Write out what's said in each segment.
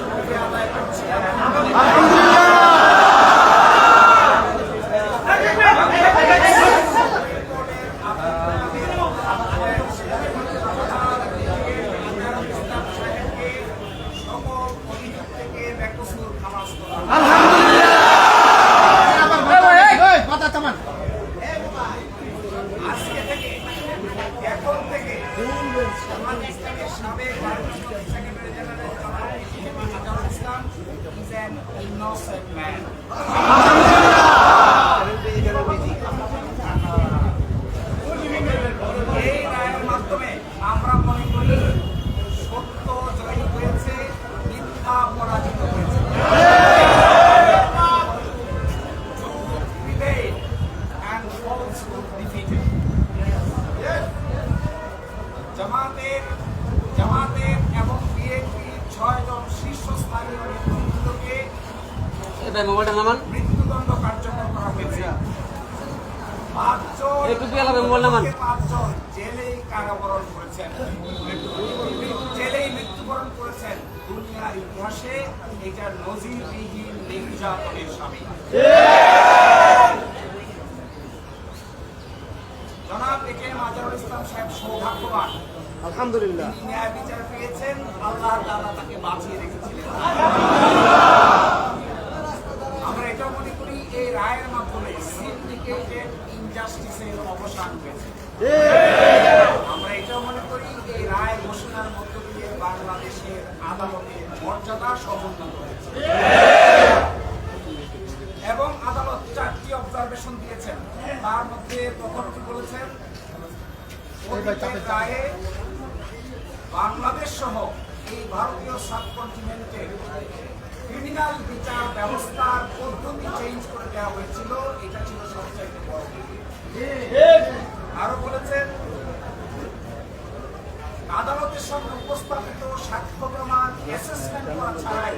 শুকরিয়া আদায় করছি। আজকে থেকে এখন থেকে ইসলামের সাবেক secretary general Azharul Islam is an innocent man. এই রায়ের মাধ্যমে আমরা মনে করি সত্য জয়ী হয়েছে, মিথ্যা পরাজিত হয়েছে। জামাতের এবং বিএনপির 6 জন শীর্ষস্থানীয় নেতৃবৃন্দকে মৃত্যুদণ্ড কার্যকর করা হয়েছে। 5 জন জেলেই কারাবরণ করেছেন, জেলেই মৃত্যুবরণ করেছেন। দুনিয়ার ইতিহাসে এটা নজিরবিহীন নির্যাতনের স্বামী। জনাব একেএম আজহারুল ইসলাম সাহেব সৌভাগ্যবান, আলহামদুলিল্লাহ। ন্যায় বিচার পেয়েছেন, আল্লাহ তাআলা তাকে বাঁচিয়ে রেখেছিলেন। আমরা এটাও মনে করি এই রায়ের মাধ্যমে সিন্ডিকেটেড ইনজাস্টিসের অবসান হয়েছে। আমরা এটাও মনে করি এই রায় ঘোষণার মধ্য দিয়ে বাংলাদেশের আদালতের মর্যাদা সমুন্নত হয়েছে এবং আদালত 4টি অবজারভেশন দিয়েছেন। তার মধ্যে প্রথমটি বলেছেন রায়ে বাংলাদেশ সহ এই ভারতীয় সাবকন্টিনেন্টের ক্রিমিনাল বিচার ব্যবস্থার পদ্ধতি চেঞ্জ করে দেওয়া হয়েছিল, এটা ছিল সবচেয়ে বড়। আরো বলেছেন আদালতের সামনে উপস্থাপিত সাক্ষ্য প্রমাণ অ্যাসেসমেন্ট করা ছাড়াই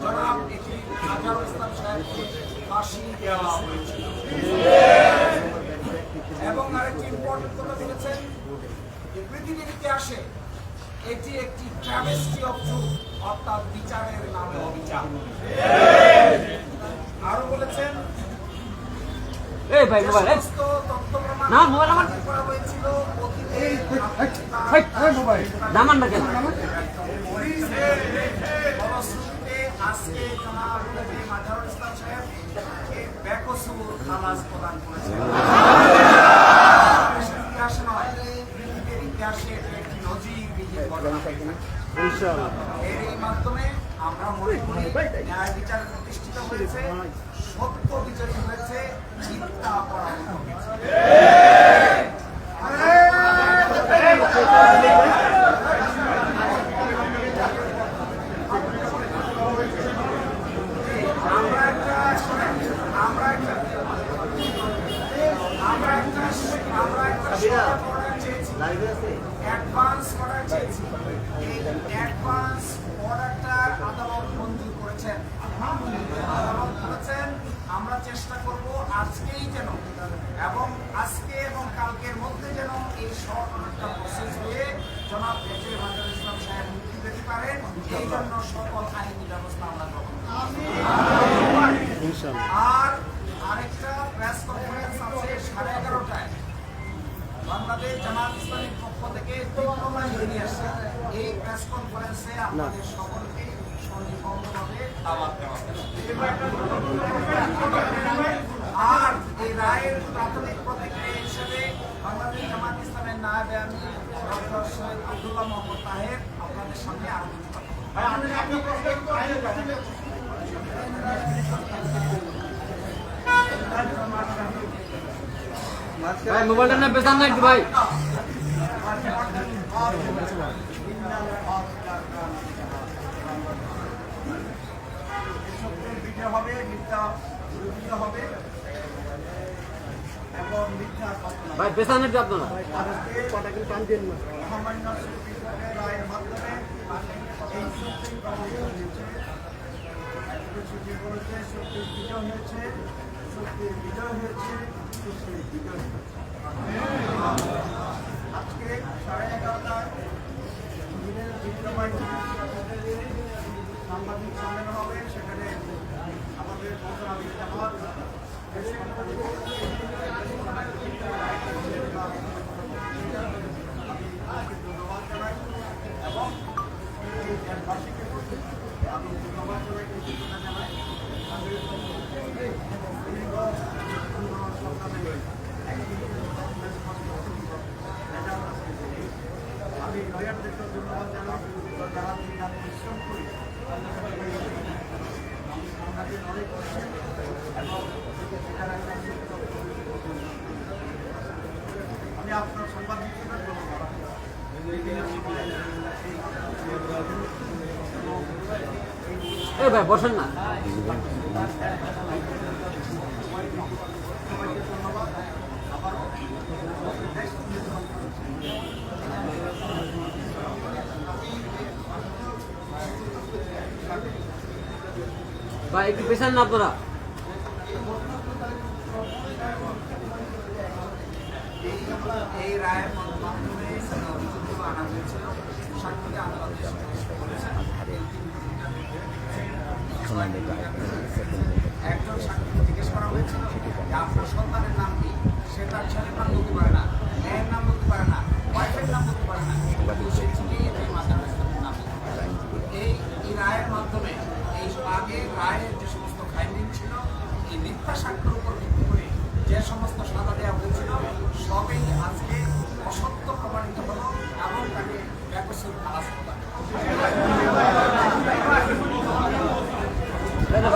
জনাব আজহারুল ইসলাম সাহেবকে ফাঁসি দেওয়া হয়েছিল। এবং আরেকটি ইম্পর্টেন্ট কথা বলেছেন যে পৃথিবীর ইতিহাসে এটি একটি ট্র্যাভেস্টি অফ ট্রুথ, অর্থাৎ বিচারের নামে অবিচার। আরো বলেছেন তথ্য প্রমাণ করা হয়েছিল আজকে জনাব আজহারুল ইসলাম সাহেব বেকসুর খালাস প্রদান করেছেন। ইতিহাসে নয়, পৃথিবীর ইতিহাসে একটি নজিরবিহীন ঘটনা। এর মাধ্যমে আমরা মনে করি ন্যায় বিচার প্রতিষ্ঠিত হয়েছে, সত্য বিজয়ী হয়েছে, মিথ্যা পরাজিত হয়েছে। অ্যাডভান্স অর্ডার চেয়েছি, এই অ্যাডভান্স অর্ডারটা আদালত মঞ্জুর করেছেন। আদালত বলেছেন আমরা চেষ্টা করব আজকেই যেন এবং আজকে এবং কালকের মধ্যে যেন এই শর্ট অর্ডারটা প্রসেস হয়ে জনাব একেএম আজহারুল ইসলাম সাহেব মুক্তি পেতে পারেন। এই জন্য সকল আইনি ব্যবস্থা আমরা গ্রহণ করব। আর আরেকটা প্রেস কনফারেন্স আছে 11:30টায় বাংলাদেশ জামাত ইসলামীর পক্ষ থেকে ডিপ্লোমা নিয়ে আসছে। এই প্রেস কনফারেন্সে আপনাদের সকলকে সনির্বন্ধভাবে দাওয়াত দেওয়া হবে। আর এই রায়ের প্রাথমিক প্রতিক্রিয়া হিসেবে বাংলাদেশ জামাত ইসলামের নায়েবে আমির ডক্টর সৈয়দ আব্দুল্লাহ মোহাম্মদ তাহের আপনাদের সামনে আরো কিছু কথা ভাই মোবাইলটা না বেচান না একটু ভাই। হবে মিথ্যা হবে এবং মিথ্যা ভাই বেচান একটু আপনারা মহামান্য সুপ্রিম কোর্টের রায়ের মাধ্যমে এই সুপ্রিম কোর্টে সুপ্রিম বিজয় হয়েছে, সুপ্রিম বিজয় হয়েছে, সুপ্রিম বিজয় হয়েছে। আজকে 11:30টায় সাংবাদিক সম্মেলন হবে, সেখানে আমাদের মন্ত্রণালয় জামাত ধন্যবাদ জানাই এবং এই দেশবাসীকে আমি ধন্যবাদ জানাই, কৃতজ্ঞতা জানাই। আমি লয়ারদেরকে ধন্যবাদ জানাই, যারা দিন পরিশ্রম করি আপনাদের অনেক করছেন এবং যারা আমি আপনার সাংবাদিকদের ধন্যবাদ। এই ভাই বসেন না। সবাইকে ধন্যবাদ আবারও। ভাই একটু পেছান না আপনারা। এই রায়ের মাধ্যমে অভিযোগগুলো আনা হয়েছিল, সাক্ষীকে আদালতে বলেছেন একজন সাক্ষীকে জিজ্ঞেস করা হয়েছিল যে আপনার সন্তানের নাম কি, সে তার ছেলের নাম বলতে পারে না, মেয়ের নাম বলতে পারে না, ওয়াইফের নাম বলতে পারে না, সে ঠিকই এই মাদার ইসলামের নাম বলতে পারে। এই রায়ের মাধ্যমে এই আগে রায়ের যে সমস্ত ফাইন্ডিং ছিল, এই মিথ্যা সাক্ষ্যের উপর ভিত্তি করে যে সমস্ত সাজা দেওয়া হয়েছিল সবই আজকে অসত্য প্রমাণিত হলো এবং তাকে বেকসুর খালাস করা।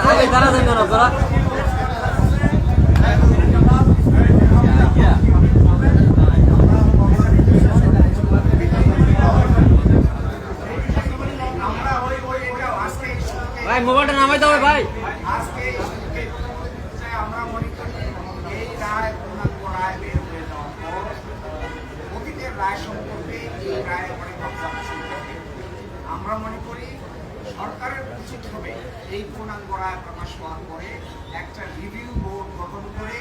আগে দাঁড়া যাবেন আপনারা। আমরা আজকে ভাই মোবাইলটা নামাই দাও ভাই। আজকে আমরা মনে করি এই রায় পূর্ণাঙ্গ রায় বের হয়ে যাওয়ার পর অতীতের রায় সম্পর্কে এই রায় অনেক অবজারভেশন থাকে। আমরা মনে করি সরকারের উচিত হবে এই পূর্ণাঙ্গ রায় প্রকাশ হওয়ার পরে একটা রিভিউ বোর্ড গঠন করে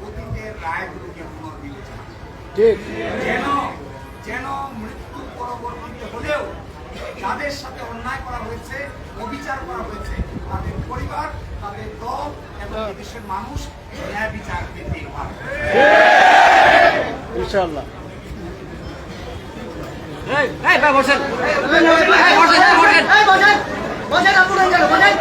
অতীতের রায়গুলোকে পুনর্বিবেচনা যেন যেন মৃত্যু পরবর্তীতে হলেও যাদের সাথে অন্যায় করা হয়েছে, অবিচার করা হয়েছে, তাদের পরিবার, তাদের দল এবং দেশের মানুষ ন্যায় বিচার পেতে পারে। ইনশাআল্লাহ। এই ভাই বসেন। বসেন, বসেন, বসেন, বসেন, বসেন, বসেন,